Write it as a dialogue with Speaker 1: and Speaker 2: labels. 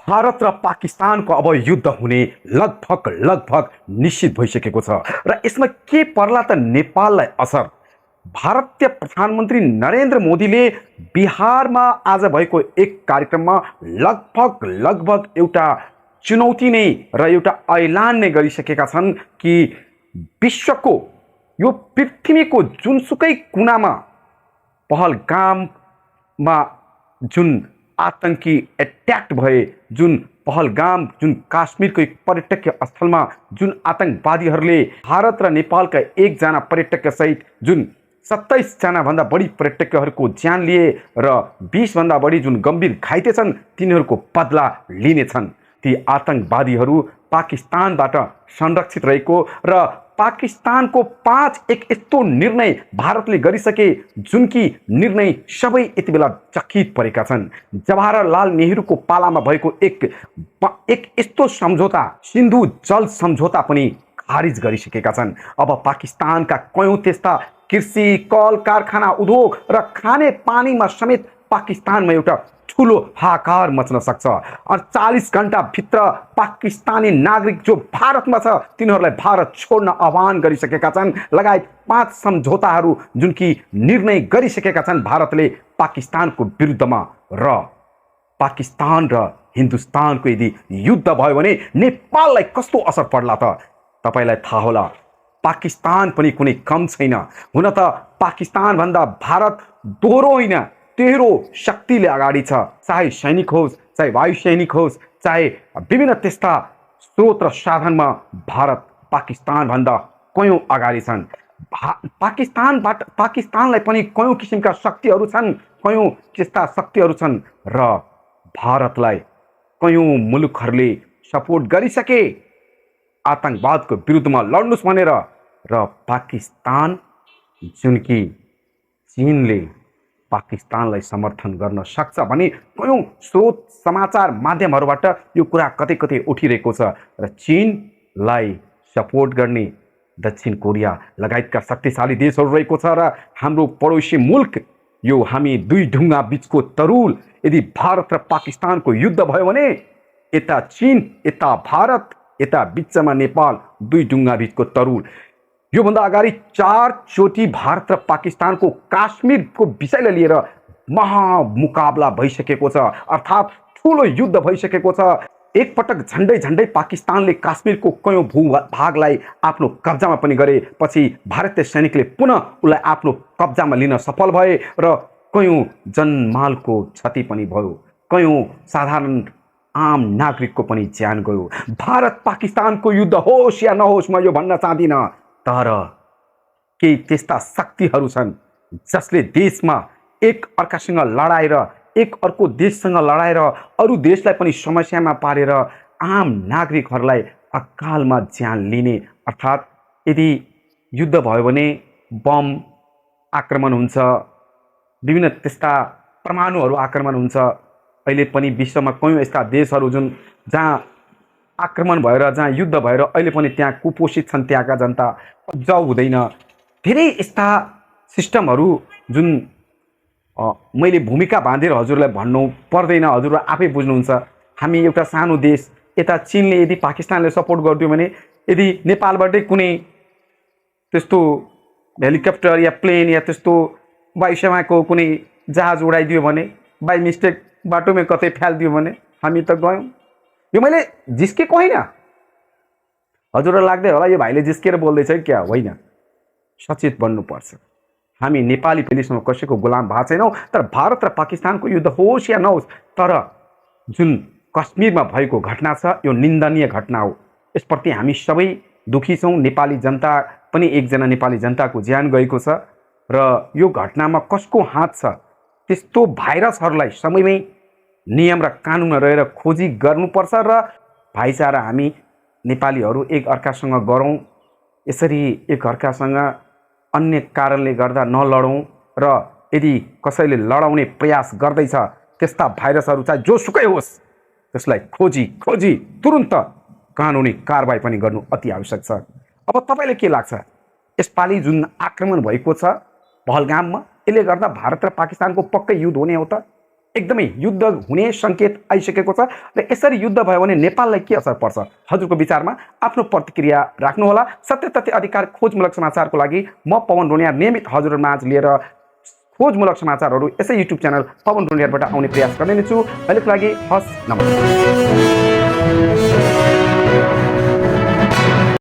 Speaker 1: भारत र पाकिस्तानको अब युद्ध हुने लगभग निश्चित भइसकेको छ र यसमा के पर्ला त नेपाललाई असर। भारतीय प्रधानमन्त्री नरेन्द्र मोदीले बिहारमा आज भएको एक कार्यक्रममा लगभग एउटा चुनौती नै र एउटा ऐलान नै गरिसकेका छन् कि विश्वको यो पृथ्वीको जुनसुकै कुनामा पहलगाममा जुन आतंकी एट्याक भए, जुन पहलगाम जुन काश्मीरको एक पर्यटकीय स्थलमा जुन आतंकवादीहरूले भारत र नेपालका एकजना पर्यटक सहित जुन 27 जना भन्दा बढी पर्यटकहरूको ज्यान लिए र 20 भन्दा बढी जुन गम्भीर घाइते छन् तिनीहरूको बदला लिनेछन्। ती आतंकवादीहरू पाकिस्तानबाट संरक्षित रहेको र पाकिस्तानको 5 एक यस्तो निर्णय भारतले गरिसके जुन कि निर्णय सबै यति बेला चकित परेका छन्। जवाहरलाल नेहरूको पालामा भएको एक यस्तो सम्झौता, सिन्धु जल सम्झौता पनि खारिज गरिसकेका छन्। अब पाकिस्तानका कयौं त्यस्ता कृषि, कल कारखाना, उद्योग र खाने पानीमा समेत पाकिस्तानमा एउटा ठुलो हाहाकार मच्न सक्छ। 48 घण्टा भित्र पाकिस्तानी नागरिक जो भारतमा छ तिनीहरूलाई भारत छोड्न आह्वान गरिसकेका छन्। लगायत 5 सम्झौताहरू जुन कि निर्णय गरिसकेका छन् भारतले पाकिस्तानको विरुद्धमा। र पाकिस्तान र हिन्दुस्तानको यदि युद्ध भयो भने नेपाललाई कस्तो असर पर्ला त तपाईलाई थाहा होला। पाकिस्तान पनि कुनै कम छैन। हुन त पाकिस्तान भन्दा भारत दोहोरो होइन तेह्रो शक्तिले अगाडि छ। चाहे सैनिक होस्, चाहे वायु सैनिक होस्, चाहे विभिन्न त्यस्ता स्रोत र साधनमा भारत पाकिस्तान भन्दा कयौं अगाडि छन्। पाकिस्तानलाई पनि कयौं किसिमका शक्तिहरू छन्, कयौं त्यस्ता शक्तिहरू छन् र भारतलाई कयौं मुलुकहरूले सपोर्ट गरिसके आतंकवादको विरुद्धमा लड्नुस् भनेर। र पाकिस्तान जुन कि चीनले पाकिस्तानलाई समर्थन गर्न सक्छ भने कयौं स्रोत समाचार माध्यमहरूबाट यो कुरा कतै उठिरहेको छ। र चीनलाई सपोर्ट गर्ने दक्षिण कोरिया लगायतका शक्तिशाली देशहरू रहेको छ र हाम्रो पडोसी मुल्क यो हामी दुई ढुङ्गा बीचको तरुल। यदि भारत र पाकिस्तानको युद्ध भयो भने यता चीन, यता भारत, यता बिचमा नेपाल, दुई ढुङ्गा बीचको तरुल। योभन्दा अगाडि 4 चोटि भारत र पाकिस्तानको काश्मीरको विषयलाई लिएर महामुकाबला भइसकेको छ, अर्थात् ठुलो युद्ध भइसकेको छ। एक पटक झन्डै पाकिस्तानले काश्मीरको कयौं भूभागलाई आफ्नो कब्जामा पनि गरे। पछि भारतीय सैनिकले पुनः उसलाई आफ्नो कब्जामा लिन सफल भए र कयौं जनमालको क्षति पनि भयो, कयौं साधारण आम नागरिकको पनि ज्यान गयो। भारत पाकिस्तानको युद्ध होस् या नहोस् म यो भन्न चाहदिनँ, तर केही त्यस्ता शक्तिहरू छन् जसले देशमा एक अर्कासँग लडाएर, एक अर्को देशसँग लडाएर अरू देशलाई पनि समस्यामा पारेर आम नागरिकहरूलाई अकालमा ज्यान लिने। अर्थात् यदि युद्ध भयो भने बम आक्रमण हुन्छ, विभिन्न त्यस्ता परमाणुहरू आक्रमण हुन्छ। अहिले पनि विश्वमा कयौं यस्ता देशहरू जुन जहाँ आक्रमण भएर, जहाँ युद्ध भएर अहिले पनि त्यहाँ कुपोषित छन्, त्यहाँका जनता उपजाउ हुँदैन। धेरै यस्ता सिस्टमहरू जुन मैले भूमिका बाँधेर हजुरलाई भन्नु पर्दैन, हजुरले आफै बुझ्नुहुन्छ। हामी एउटा सानो देश, यता चीनले यदि पाकिस्तानले सपोर्ट गरिदियो भने, यदि नेपालबाटै कुनै त्यस्तो हेलिकप्टर या प्लेन या त्यस्तो वायुसेनाको कुनै जहाज उडाइदियो भने, बाई मिस्टेक बाटोमै कतै फ्यालिदियो भने हामी त गयौँ। यो मैले जिस्केको होइन, हजुरलाई लाग्दै होला यो भाइले जिस्केर बोल्दैछ क्या, होइन। सचेत बन्नुपर्छ। हामी नेपाली पुलिसमा कसैको गुलाम भएको छैनौँ। तर भारत र पाकिस्तानको युद्ध होस् या नहोस्, तर जुन कश्मीरमा भएको घटना छ यो निन्दनीय घटना हो। यसप्रति हामी सबै दुखी छौँ। नेपाली जनता पनि, एकजना नेपाली जनताको ज्यान गएको छ र यो घटनामा कसको हात छ त्यस्तो भाइरसहरूलाई समयमै नियम र कानुनमा रहेर खोजी गर्नुपर्छ र भाइचारा हामी नेपालीहरू एक अर्कासँग गरौँ। यसरी एक अर्कासँग अन्य कारणले गर्दा नलडौँ र यदि कसैले लडाउने प्रयास गर्दैछ त्यस्ता भाइरसहरू चाहे जोसुकै होस् त्यसलाई खोजी तुरुन्त कानुनी कारबाही पनि गर्नु अति आवश्यक छ। अब तपाईलाई के लाग्छ, यसपालि जुन आक्रमण भएको छ पहलगाममा, यसले गर्दा भारत र पाकिस्तानको पक्कै युद्ध हुने हो त? एकदमै युद्ध हुने सङ्केत आइसकेको छ र यसरी युद्ध भयो भने नेपाललाई के असर पर्छ? हजुरको विचारमा आफ्नो प्रतिक्रिया राख्नुहोला। सत्य तथ्य अधिकार खोजमूलक समाचारको लागि म पवन रुनियार नियमित हजुरमाझ लिएर खोजमूलक समाचारहरू यसै युट्युब च्यानल पवन रुनियारबाट आउने प्रयास गर्ने नै छु। अहिलेको लागि हस्, नमस्कार।